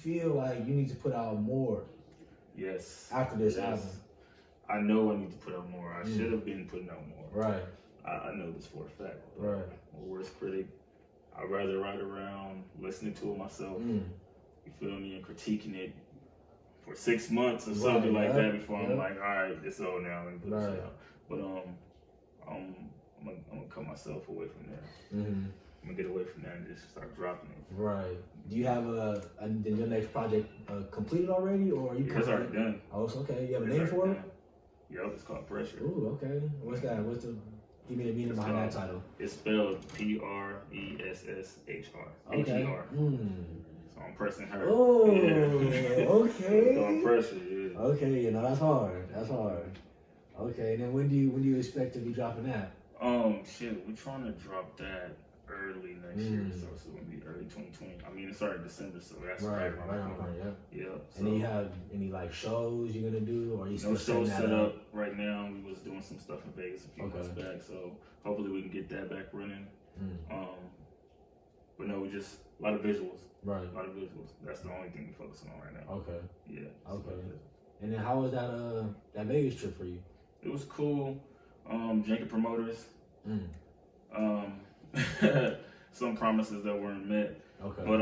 feel like you need to put out more? Yes. After this album. I know I need to put out more. I should have been putting out more. Right. I know this for a fact. Right. My worst critic, I'd rather ride around listening to it myself. You feel me? And critiquing it for 6 months or something like that before I'm like, all right, it's over now. Let me put this out. But I'm gonna cut myself away from that. I'm gonna get away from that and just start dropping it. Right. Do you have your next project completed already, or are you? It's already done. Oh, it's okay. You have a name for it? Yep, it's called Pressure. Ooh, okay. What's that? Give me the meaning behind that title. It's spelled Presshr. Okay. H-E-R. So I'm pressing her. Oh, okay. So I'm pressure, yeah. Okay, that's hard. That's hard. Okay, and then when do you expect to be dropping that? Shit, we're trying to drop that early next year, so it's gonna be early 2020. I mean, it started December, so that's right around the corner. Yeah. So, and then you have any like shows you're gonna do, or you still no shows set up right now? We was doing some stuff in Vegas a few months back, so hopefully we can get that back running. But no, we just a lot of visuals. Right. A lot of visuals. That's the only thing we're focusing on right now. Okay. Yeah. Okay. And then how was that Vegas trip for you? It was cool. Janky promoters. Some promises that weren't met. Okay. But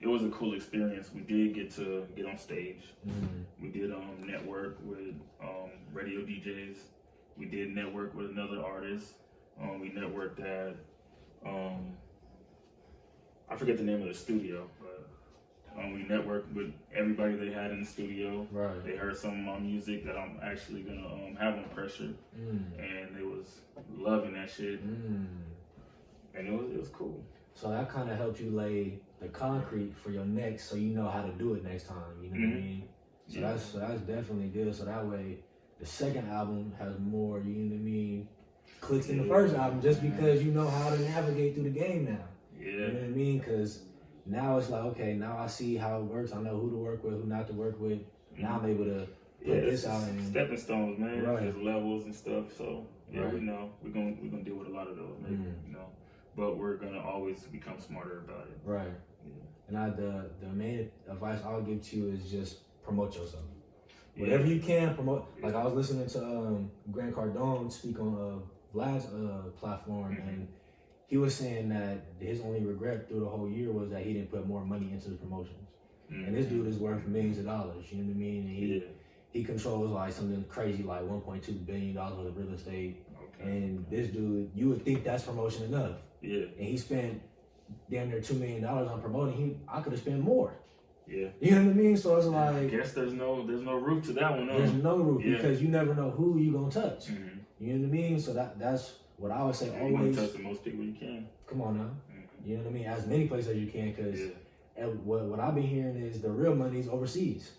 it was a cool experience. We did get on stage. We did network with radio DJs. We did network with another artist. We networked at I forget the name of the studio, but we networked with everybody they had in the studio. Right. They heard some of my music that I'm actually gonna have on Pressure, and they was loving that shit. And it was cool. So that kind of helped you lay the concrete for your next, so you know how to do it next time. You know what I mean? So that's definitely good. So that way, the second album has more. You know what I mean? Clicks in the first album, just because you know how to navigate through the game now. Yeah. You know what I mean? Because now it's like, okay, now I see how it works. I know who to work with, who not to work with. Now I'm able to put this out. And stepping stones, man. There's levels and stuff. So we know we're gonna deal with a lot of those, maybe, you know. But we're gonna always become smarter about it. Right. Yeah. And the main advice I'll give to you is just promote yourself. Whatever you can promote. Like I was listening to Grant Cardone speak on Vlad's platform, and he was saying that his only regret through the whole year was that he didn't put more money into the promotions. And this dude is worth millions of dollars. You know what I mean? And he controls like something crazy like $1.2 billion worth of real estate. Okay. And this dude, you would think that's promotion enough. Yeah. And he spent damn near $2 million on promoting. I could have spent more. Yeah. You know what I mean? So it's like, I guess there's no roof to that one. There's no roof because you never know who you gonna touch. You know what I mean? So that's what I would say. Always touch the most people you can. Come on now. You know what I mean? As many places as you can, because what I've been hearing is the real money's overseas.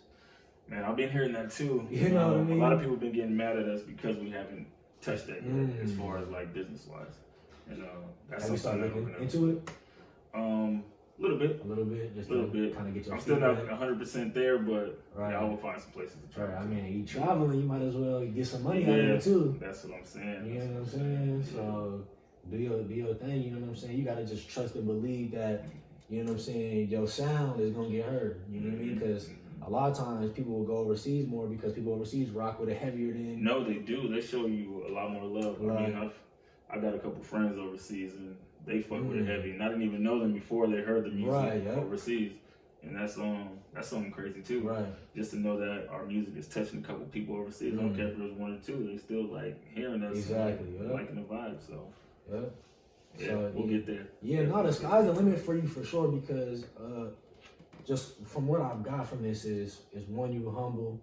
Man, I've been hearing that too. You know what I mean? A lot of people have been getting mad at us because we haven't touched that yet, as far as like business wise. And that's have you started looking into it? A little bit, just a little bit. Kind of get your. I'm still not 100% there, but I will find some places to try. Right. I mean, you traveling, you might as well get some money out of it too. That's what I'm saying. You know what I'm saying? So do your thing. You know what I'm saying? You gotta just trust and believe that. You know what I'm saying? Your sound is gonna get heard. You know what I mean? Because a lot of times people will go overseas more because people overseas rock with it heavier than. No, they do. They show you a lot more love. Right. I mean, I got a couple friends overseas and they fuck with it heavy, and I didn't even know them before they heard the music overseas, and that's something crazy too. Right. Just to know that our music is touching a couple people overseas. I don't care if it was one or two; they still like hearing us, liking the vibe. So so, we'll get there. Yeah, no, the sky's the limit for you for sure. Because just from what I've got from this is one, you humble.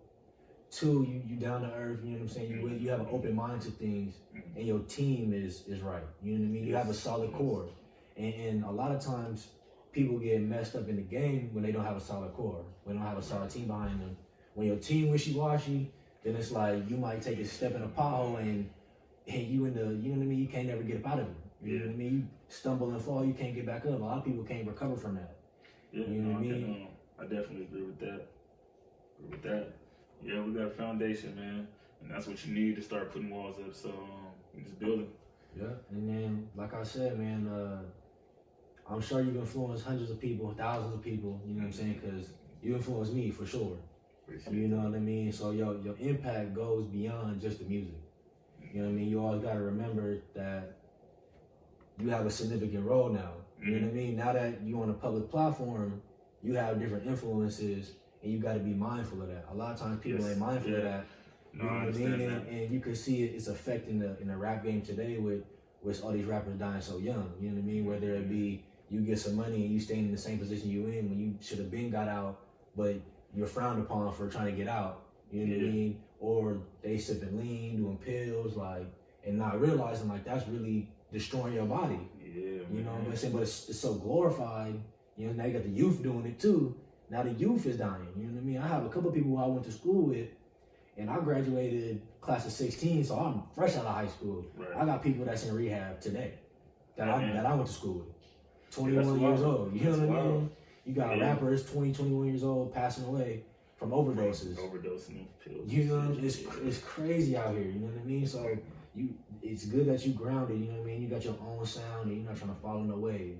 Two, you down to earth, you know what I'm saying? You have an open mind to things, and your team is right. You know what I mean? You have a solid core. And a lot of times, people get messed up in the game when they don't have a solid core, when they don't have a solid team behind them. When your team wishy-washy, then it's like you might take a step in a pothole and you in the, you know what I mean? You can't never get up out of it. You know what I mean? You stumble and fall, you can't get back up. A lot of people can't recover from that. Yeah, you know what I mean? I definitely agree with that. Yeah, we got a foundation, man, and that's what you need to start putting walls up. So we just building. Yeah, and then like I said, man, I'm sure you've influenced hundreds of people, thousands of people. You know what I'm saying? Because you influence me for sure. You know what I mean? So your impact goes beyond just the music. You know what I mean? You always got to remember that you have a significant role now. You know what I mean? Now that you're on a public platform, you have different influences, and you got to be mindful of that. A lot of times people ain't mindful of that. You know what I mean? And you can see it's affecting in the rap game today with all these rappers dying so young. You know what I mean? Whether it be you get some money and you stay in the same position you in when you should have been got out, but you're frowned upon for trying to get out. You know what I mean? Or they sipping lean, doing pills, like, and not realizing like that's really destroying your body. Yeah, you know what I'm saying? But it's so glorified. You know, now you got the youth doing it too. Now the youth is dying. You know what I mean? I have a couple of people who I went to school with, and I graduated class of 16, so I'm fresh out of high school. Right. I got people that's in rehab today that I went to school with. 21 years old. You know what I mean? You got rappers 20, 21 years old passing away from overdoses. Overdosing of pills. You know, it's crazy out here. You know what I mean? So it's good that you grounded. You know what I mean? You got your own sound, and you're not trying to follow the wave.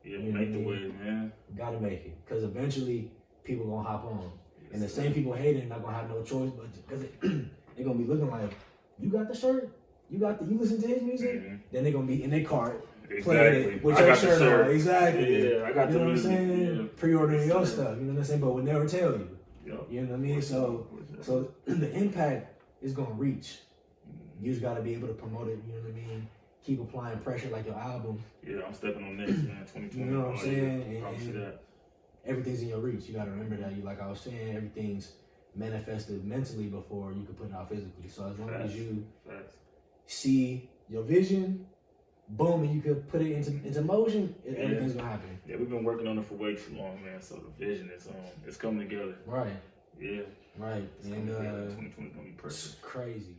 Yeah, you make the wave, man. Got to make it, because eventually people gonna hop on, and the same people hating not gonna have no choice, but because they're gonna be looking like, you got the shirt, you listen to his music, then they're gonna be in their cart. Playing it with your shirt on. Exactly. Yeah, I got you know the what I'm music. saying? Yeah. Pre-ordering your stuff. You know what I'm saying? But we'll never tell you. Yep. You know what I mean? So the impact is gonna reach. You just gotta be able to promote it. You know what I mean? Keep applying pressure like your album. Yeah, I'm stepping on next, man. 2020. You know what I'm saying? And everything's in your reach. You gotta remember that. Like I was saying, everything's manifested mentally before you can put it out physically. So as long as you see your vision, boom, and you could put it into motion, everything's gonna happen. Yeah, we've been working on it for way too long, man. So the vision is it's coming together. Right. Yeah. Right. It's and 2020 is gonna be perfect. It's crazy.